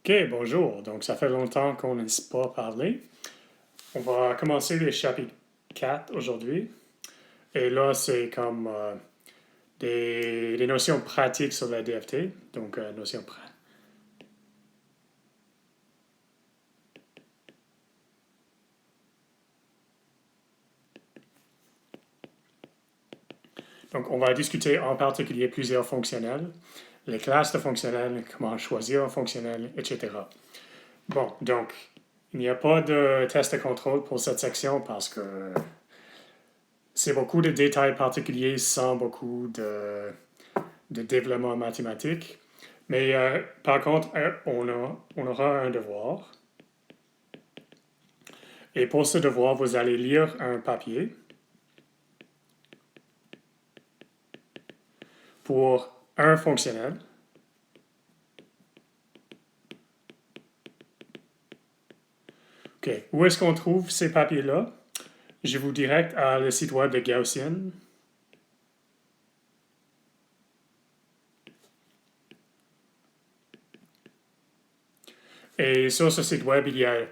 OK, bonjour. Donc, ça fait longtemps qu'on ne s'est pas parlé. On va commencer le chapitre 4 aujourd'hui. Et là, c'est comme des notions pratiques sur la DFT. Donc, notions pratiques. Donc, on va discuter en particulier plusieurs fonctionnels, les classes de fonctionnels, comment choisir un fonctionnel, etc. Bon, donc, il n'y a pas de test de contrôle pour cette section parce que c'est beaucoup de détails particuliers sans beaucoup de développement mathématique. Mais par contre, on aura un devoir. Et pour ce devoir, vous allez lire un papier pour un fonctionnel. OK. Où est-ce qu'on trouve ces papiers-là? Je vous dirige à le site web de Gaussian. Et sur ce site web, il y a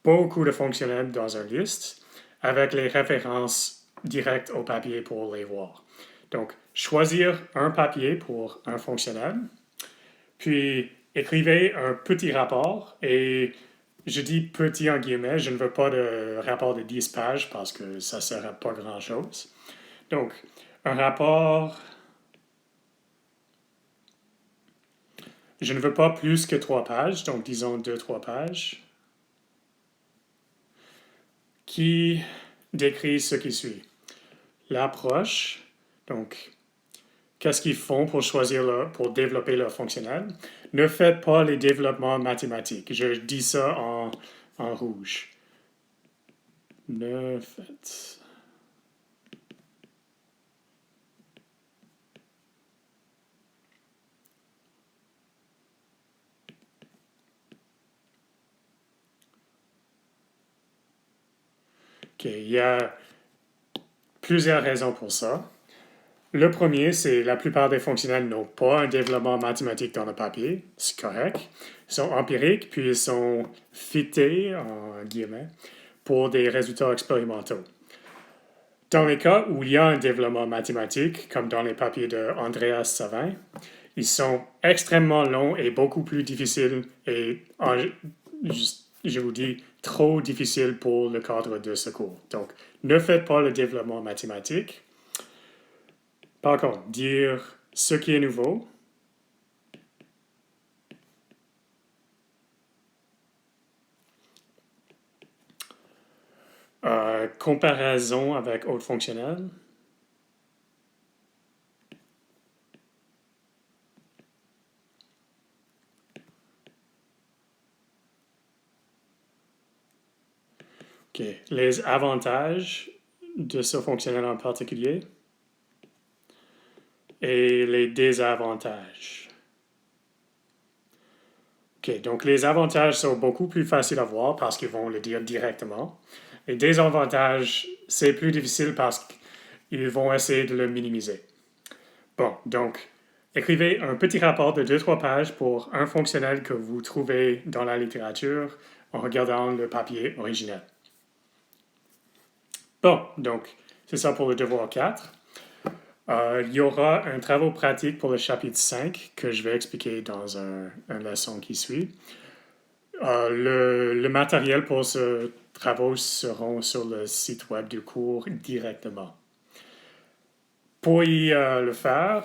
beaucoup de fonctionnels dans une liste avec les références directes au papier pour les voir. Donc, choisir un papier pour un fonctionnel, puis écrivez un petit rapport, et je dis petit en guillemets, je ne veux pas de rapport de 10 pages parce que ça ne sert à pas grand-chose. Donc, un rapport, je ne veux pas plus que 3 pages, donc disons 2-3 pages, qui décrit ce qui suit. L'approche, donc qu'est-ce qu'ils font pour pour développer leur fonctionnel. Ne faites pas les développements mathématiques. Je dis ça en rouge. Ne faites. OK, il y a plusieurs raisons pour ça. Le premier, c'est la plupart des fonctionnels n'ont pas un développement mathématique dans le papier. C'est correct. Ils sont empiriques, puis ils sont fités, en guillemets, pour des résultats expérimentaux. Dans les cas où il y a un développement mathématique, comme dans les papiers de Andreas Savin, ils sont extrêmement longs et beaucoup plus difficiles et, je vous dis, trop difficiles pour le cadre de ce cours. Donc, ne faites pas le développement mathématique. Par contre, dire ce qui est nouveau, comparaison avec autres fonctionnels, okay. Les avantages de ce fonctionnel en particulier et les désavantages. OK, donc les avantages sont beaucoup plus faciles à voir parce qu'ils vont le dire directement. Les désavantages, c'est plus difficile parce qu'ils vont essayer de le minimiser. Bon, donc, écrivez un petit rapport de 2-3 pages pour un fonctionnel que vous trouvez dans la littérature en regardant le papier original. Bon, donc, c'est ça pour le devoir 4. Il y aura un travail pratique pour le chapitre 5 que je vais expliquer dans une leçon qui suit. Le matériel pour ce travaux seront sur le site web du cours directement. Pour le faire,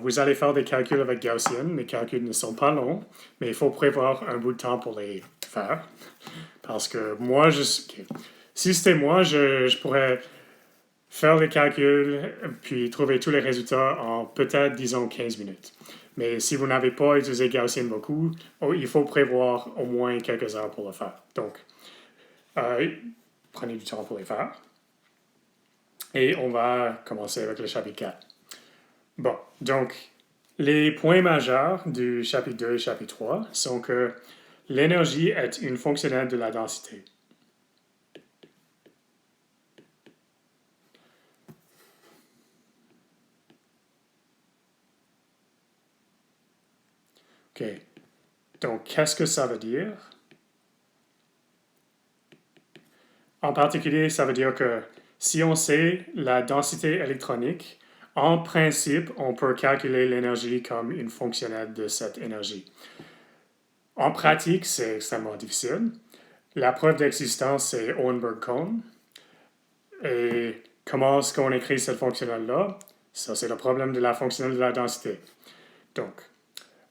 vous allez faire des calculs avec Gaussian. Les calculs ne sont pas longs, mais il faut prévoir un bout de temps pour les faire. Parce que moi, si c'était moi, je pourrais faire les calculs, puis trouver tous les résultats en peut-être, disons, 15 minutes. Mais si vous n'avez pas utilisé Gaussian beaucoup, il faut prévoir au moins quelques heures pour le faire. Donc, prenez du temps pour les faire. Et on va commencer avec le chapitre 4. Bon, donc, les points majeurs du chapitre 2 et chapitre 3 sont que l'énergie est une fonctionnelle de la densité. OK. Donc, qu'est-ce que ça veut dire? En particulier, ça veut dire que si on sait la densité électronique, en principe, on peut calculer l'énergie comme une fonctionnelle de cette énergie. En pratique, c'est extrêmement difficile. La preuve d'existence, c'est Orenberg-Kohn. Et comment est-ce qu'on écrit cette fonctionnelle-là? Ça, c'est le problème de la fonctionnelle de la densité. Donc,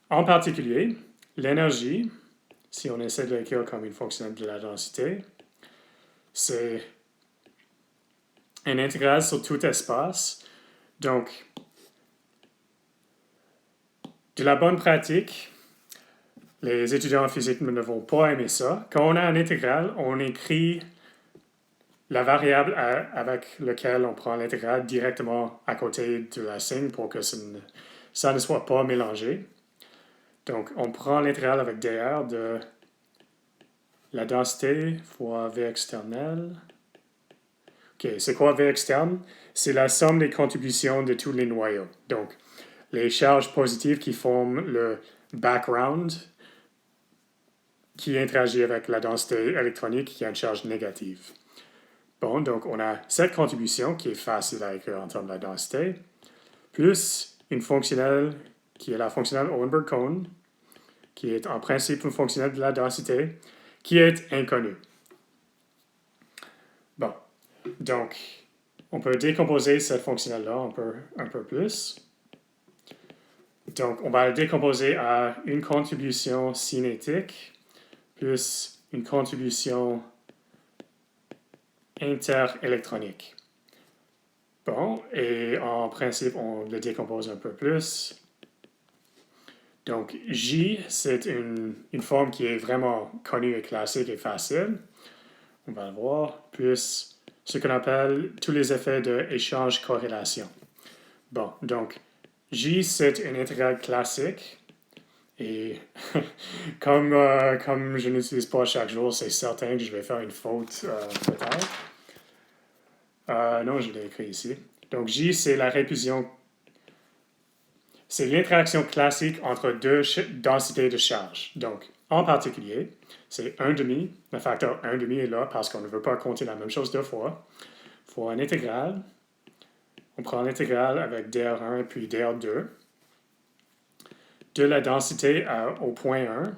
en particulier, l'énergie, si on essaie de l'écrire comme une fonctionnelle de la densité, c'est une intégrale sur tout espace. Donc, de la bonne pratique, les étudiants en physique ne vont pas aimer ça. Quand on a une intégrale, on écrit la variable avec laquelle on prend l'intégrale directement à côté de la signe pour que ça ne soit pas mélangé. Donc, on prend l'intégrale avec dr de la densité fois V externel. OK, c'est quoi V externe? C'est la somme des contributions de tous les noyaux. Donc, les charges positives qui forment le background qui interagit avec la densité électronique qui a une charge négative. Bon, donc on a cette contribution qui est facile à écrire en termes de la densité, plus une fonctionnelle qui est la fonctionnelle Orenberg-Kohn, qui est en principe une fonctionnelle de la densité, qui est inconnue. Bon, donc on peut décomposer cette fonctionnelle-là un peu plus. Donc on va la décomposer à une contribution cinétique plus une contribution interélectronique. Bon, et en principe, on le décompose un peu plus. Donc, J, c'est une forme qui est vraiment connue et classique et facile. On va le voir. Plus ce qu'on appelle tous les effets d'échange-corrélation. Bon, donc, J, c'est une intégrale classique. Et comme je n'utilise pas chaque jour, c'est certain que je vais faire une faute peut-être. Non, je l'ai écrit ici. Donc, J, c'est la répulsion. C'est l'interaction classique entre deux densités de charge. Donc, en particulier, c'est 1,5. Le facteur 1,5 est là parce qu'on ne veut pas compter la même chose deux fois. Fois une intégrale. On prend l'intégrale avec dr1 puis dr2. De la densité au point 1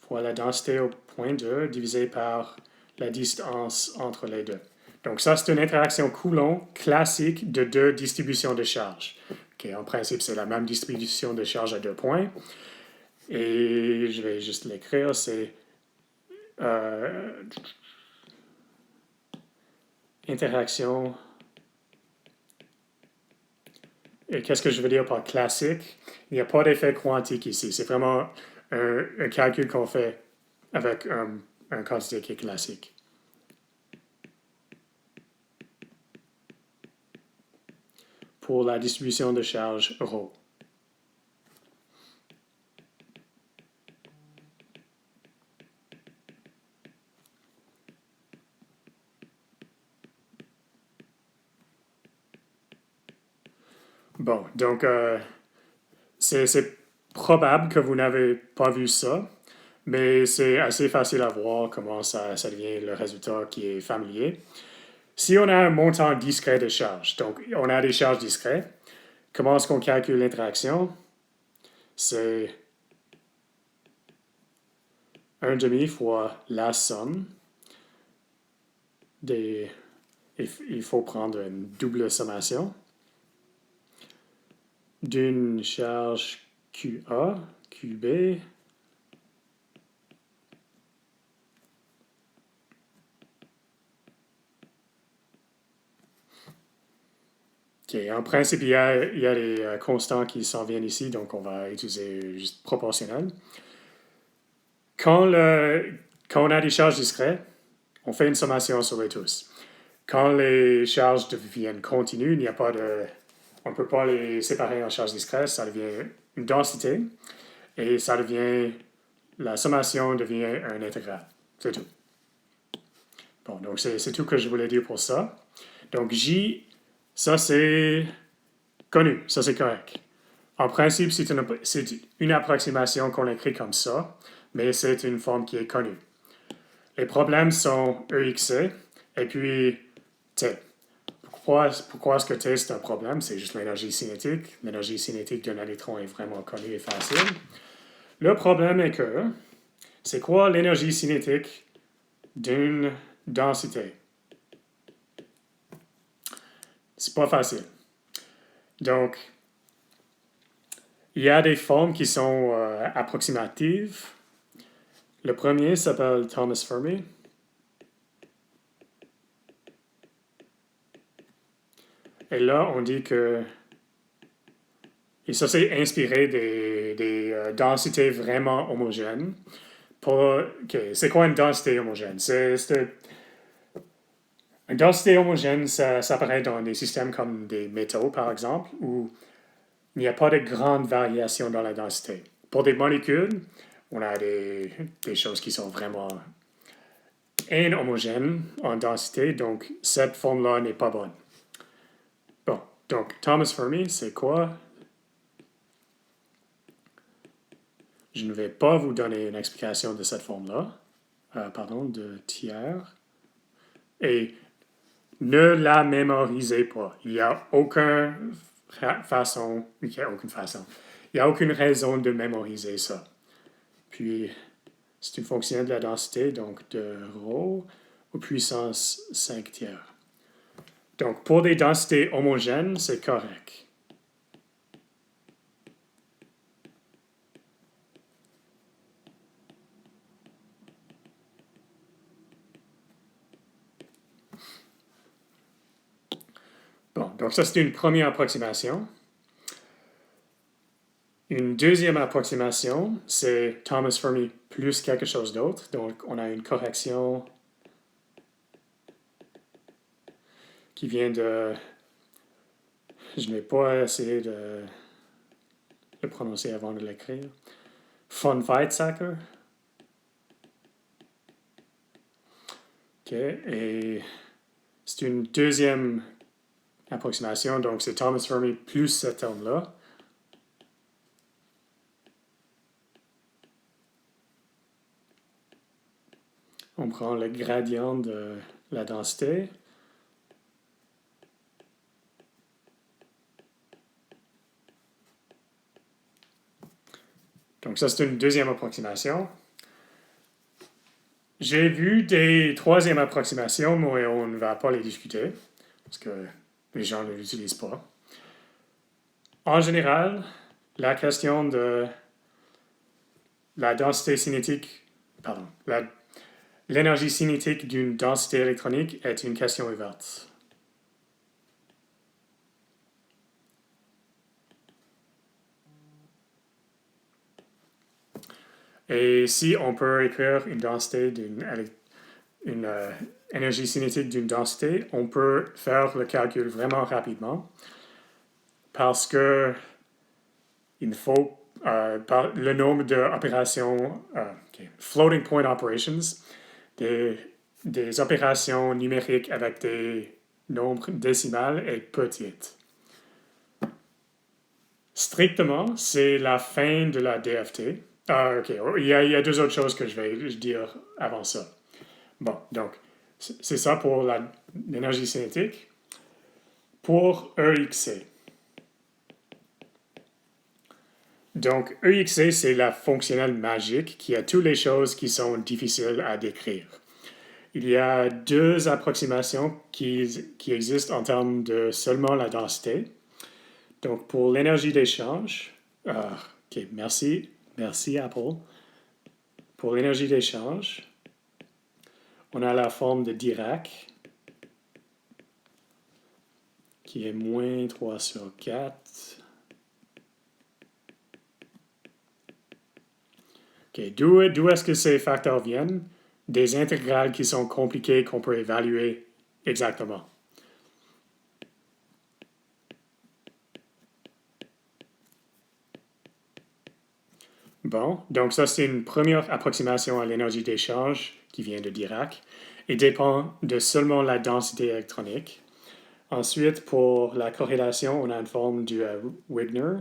fois la densité au point 2 divisé par la distance entre les deux. Donc ça, c'est une interaction Coulomb classique de deux distributions de charge. Okay, en principe, c'est la même distribution de charge à deux points. Et je vais juste l'écrire, c'est interaction. Et qu'est-ce que je veux dire par classique? Il n'y a pas d'effet quantique ici. C'est vraiment un calcul qu'on fait avec un quantité qui est classique. Pour la distribution de charge ρ. Bon, donc c'est probable que vous n'avez pas vu ça, mais c'est assez facile à voir comment ça devient le résultat qui est familier. Si on a un montant discret de charge, donc on a des charges discrètes, comment est-ce qu'on calcule l'interaction? C'est 1,5 fois la somme des... Il faut prendre une double sommation d'une charge QA, QB, OK, en principe, il y a des constants qui s'en viennent ici, donc on va utiliser juste proportionnel. Quand on a des charges discrètes, on fait une sommation sur les tous. Quand les charges deviennent continues, il n'y a pas de... On ne peut pas les séparer en charges discrètes, ça devient une densité, et ça devient... La sommation devient un intégral. C'est tout. Bon, donc c'est tout que je voulais dire pour ça. Donc J, ça c'est connu, ça c'est correct. En principe, c'est une approximation qu'on écrit comme ça. mais c'est une forme qui est connue. Les problèmes sont EXC, et puis T. Pourquoi est-ce que T c'est un problème? C'est juste l'énergie cinétique. L'énergie cinétique d'un électron est vraiment connue et facile. Le problème est que, c'est quoi l'énergie cinétique d'une densité? C'est pas facile. Donc, il y a des formes qui sont approximatives. Le premier s'appelle Thomas Fermi. Et là, on dit que... Et ça, c'est inspiré des densités vraiment homogènes. C'est quoi une densité homogène? Une densité homogène, ça apparaît dans des systèmes comme des métaux, par exemple, où il n'y a pas de grande variation dans la densité. Pour des molécules, on a des choses qui sont vraiment inhomogènes en densité, donc cette forme-là n'est pas bonne. Bon, donc Thomas Fermi, c'est quoi? Je ne vais pas vous donner une explication de cette forme-là, de tiers. Et ne la mémorisez pas. Il n'y a aucune façon. Il n'y a aucune raison de mémoriser ça. Puis, c'est une fonction de la densité, donc de ρ aux puissance 5 tiers. Donc, pour des densités homogènes, c'est correct. Bon, donc ça, c'est une première approximation. Une deuxième approximation, c'est Thomas Fermi plus quelque chose d'autre. Donc, on a une correction qui vient de... Je n'ai pas essayé de le prononcer avant de l'écrire. Von Weizsäcker. OK, et c'est une deuxième approximation, donc c'est Thomas Fermi plus ce terme-là. On prend le gradient de la densité. Donc ça, c'est une deuxième approximation. J'ai vu des troisièmes approximations, mais on ne va pas les discuter, parce que les gens ne l'utilisent pas. En général, la question de la densité cinétique, l'énergie cinétique d'une densité électronique est une question ouverte. Et si on peut écrire une densité une énergie cinétique d'une densité, on peut faire le calcul vraiment rapidement parce que il faut le nombre d'opérations, floating point operations, des opérations numériques avec des nombres décimales est petite. Strictement, c'est la fin de la DFT. OK. Il y a deux autres choses que je vais dire avant ça. Bon, donc, c'est ça pour l'énergie cinétique. Pour EXC. Donc, EXC, c'est la fonctionnelle magique qui a toutes les choses qui sont difficiles à décrire. Il y a deux approximations qui existent en termes de seulement la densité. Donc, pour l'énergie d'échange, OK, merci Apple. Pour l'énergie d'échange, on a la forme de Dirac, qui est moins 3 sur 4. OK, d'où est-ce que ces facteurs viennent? Des intégrales qui sont compliquées qu'on peut évaluer exactement. Bon, donc ça c'est une première approximation à l'énergie d'échange qui vient de Dirac et dépend de seulement la densité électronique. Ensuite, pour la corrélation, on a une forme du Wigner.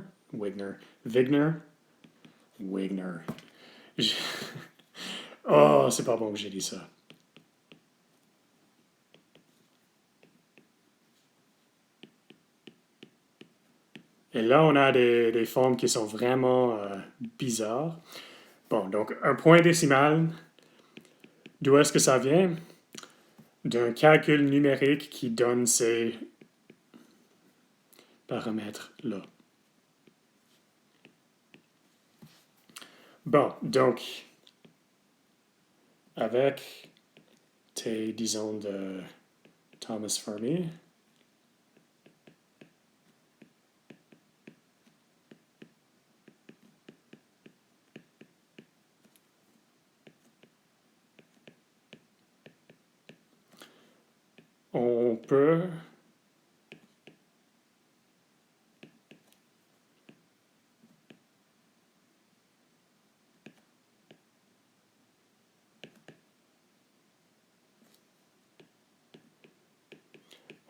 J- Oh, c'est pas bon que j'ai dit ça. Et là, on a des formes qui sont vraiment bizarres. Bon, donc un point décimal, d'où est-ce que ça vient? D'un calcul numérique qui donne ces paramètres-là. Bon, donc, avec tes, disons, de Thomas Fermi,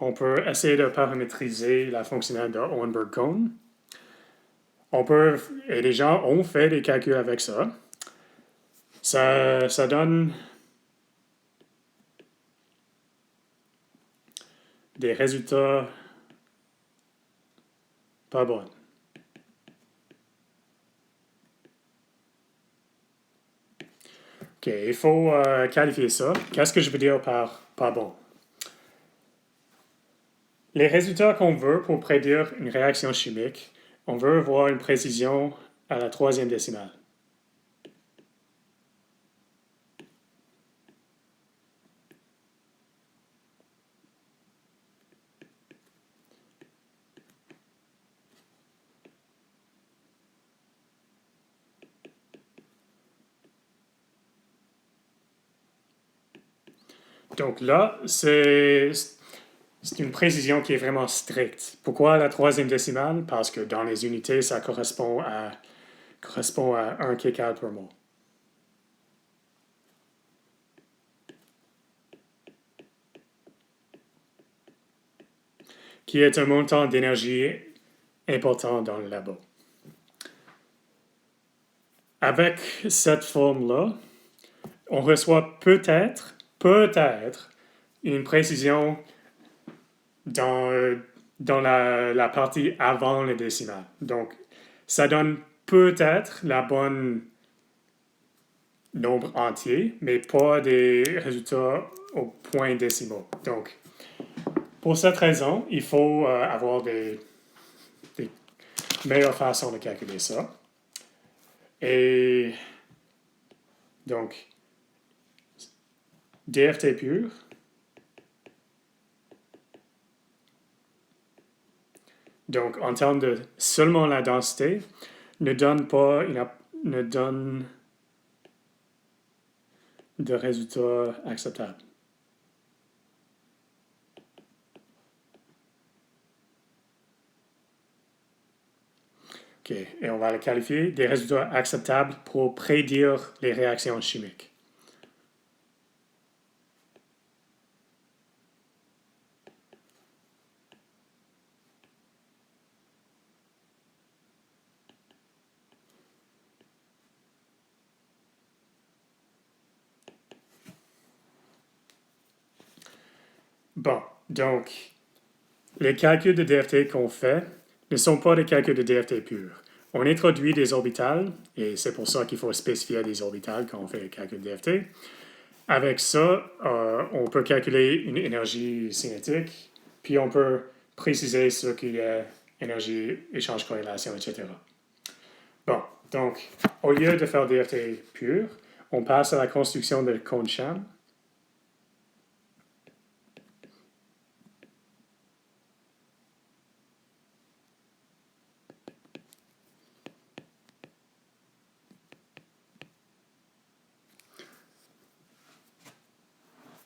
on peut essayer de paramétriser la fonctionnelle de Hohenberg-Kohn. Et les gens ont fait des calculs avec ça. Ça donne des résultats pas bons. OK, il faut qualifier ça. Qu'est-ce que je veux dire par pas bon? Les résultats qu'on veut pour prédire une réaction chimique, on veut voir une précision à la troisième décimale. Donc là, c'est une précision qui est vraiment stricte. Pourquoi la troisième décimale? Parce que dans les unités, ça correspond à 1 kcal per mol. Qui est un montant d'énergie important dans le labo. Avec cette forme-là, on reçoit peut-être une précision dans la partie avant le décimal. Donc, ça donne peut-être la bonne nombre entier, mais pas des résultats au point décimaux. Donc, pour cette raison, il faut avoir des meilleures façons de calculer ça. Et donc, DFT pur, donc en termes de seulement la densité, ne donne de résultats acceptables. OK, et on va le qualifier des résultats acceptables pour prédire les réactions chimiques. Bon, donc, les calculs de DFT qu'on fait ne sont pas des calculs de DFT purs. On introduit des orbitales, et c'est pour ça qu'il faut spécifier des orbitales quand on fait les calculs de DFT. Avec ça, on peut calculer une énergie cinétique, puis on peut préciser ce qu'il y a énergie, échange, corrélation, etc. Bon, donc, au lieu de faire DFT pur, on passe à la construction de Kohn-Sham.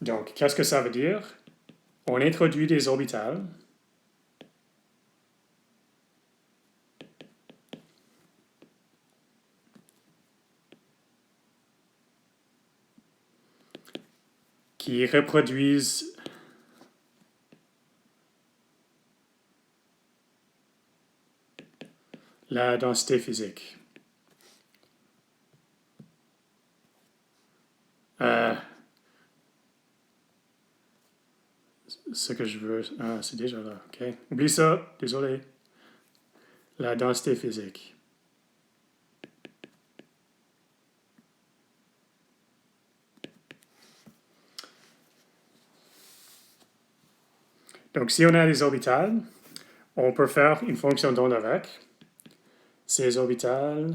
Donc, qu'est-ce que ça veut dire? On introduit des orbitales. Qui reproduisent la densité physique. ce que je veux. Ah, c'est déjà là, OK. Oublie ça, désolé. La densité physique. Donc, si on a des orbitales, on peut faire une fonction d'onde avec. Ces orbitales...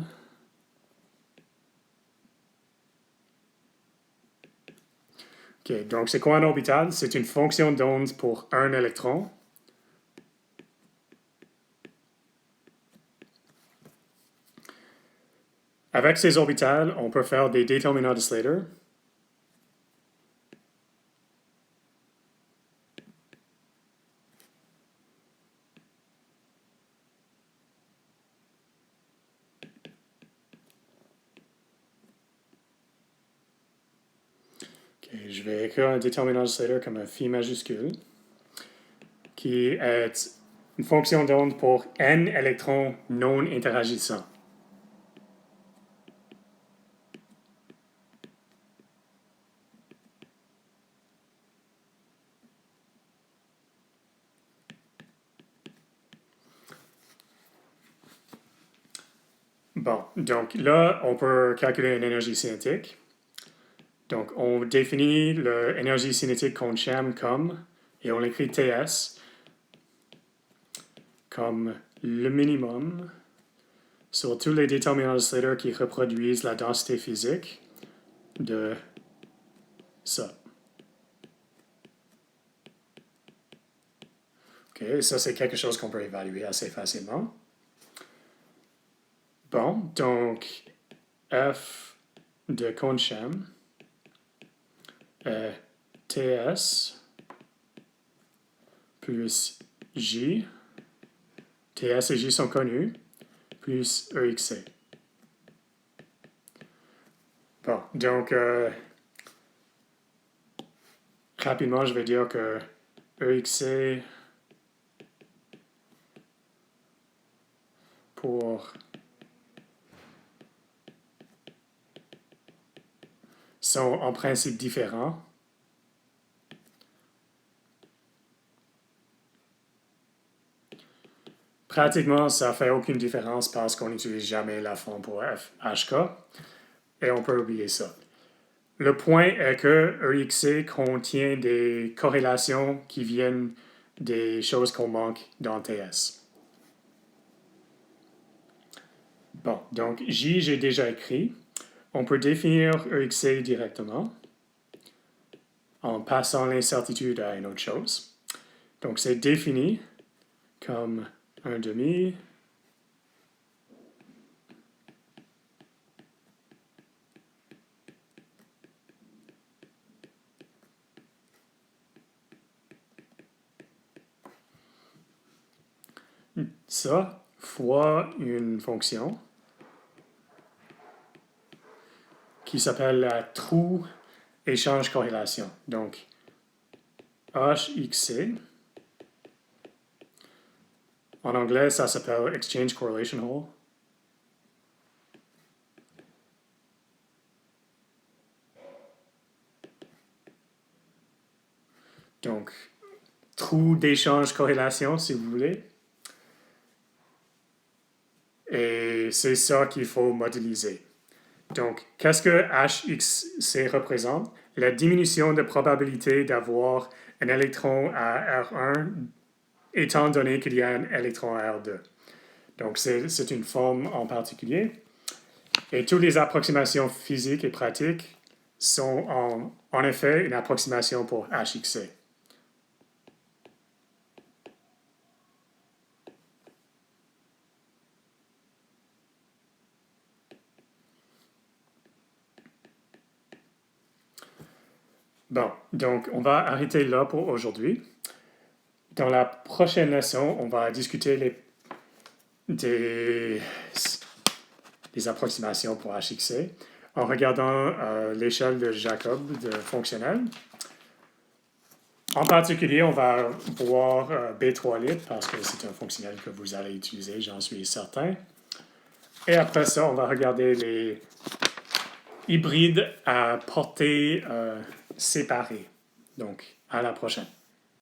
OK, donc c'est quoi un orbital? C'est une fonction d'onde pour un électron. Avec ces orbitales, on peut faire des déterminants de Slater. Okay, je vais écrire un déterminant de Slater comme un phi majuscule, qui est une fonction d'onde pour n électrons non interagissants. Bon, donc là, on peut calculer une énergie cinétique. Donc, on définit l'énergie cinétique qu'on aime comme, et on l'écrit TS, comme le minimum sur tous les déterminants de Slater qui reproduisent la densité physique de ça. OK, ça c'est quelque chose qu'on peut évaluer assez facilement. Bon, donc F de Conchem est TS plus J, TS et J sont connus, plus EXC. Bon, donc rapidement, je vais dire que EXC pour sont en principe différents. Pratiquement, ça ne fait aucune différence parce qu'on n'utilise jamais la forme pour HK et on peut oublier ça. Le point est que EXC contient des corrélations qui viennent des choses qu'on manque dans TS. Bon, donc J, j'ai déjà écrit. On peut définir EXC directement en passant l'incertitude à une autre chose. Donc c'est défini comme 1/2 ça fois une fonction qui s'appelle la true échange corrélation. Donc, HXC, en anglais, ça s'appelle Exchange Correlation Hole. Donc, trou d'échange corrélation, si vous voulez. Et c'est ça qu'il faut modéliser. Donc, qu'est-ce que HXC représente? La diminution de probabilité d'avoir un électron à R1 étant donné qu'il y a un électron à R2. Donc, c'est une forme en particulier. Et toutes les approximations physiques et pratiques sont en effet une approximation pour HXC. Bon, donc on va arrêter là pour aujourd'hui. Dans la prochaine leçon, on va discuter des approximations pour HXC en regardant l'échelle de Jacob de fonctionnel. En particulier, on va voir B3 lit parce que c'est un fonctionnel que vous allez utiliser, j'en suis certain. Et après ça, on va regarder les hybrides à portée séparée. Donc, à la prochaine.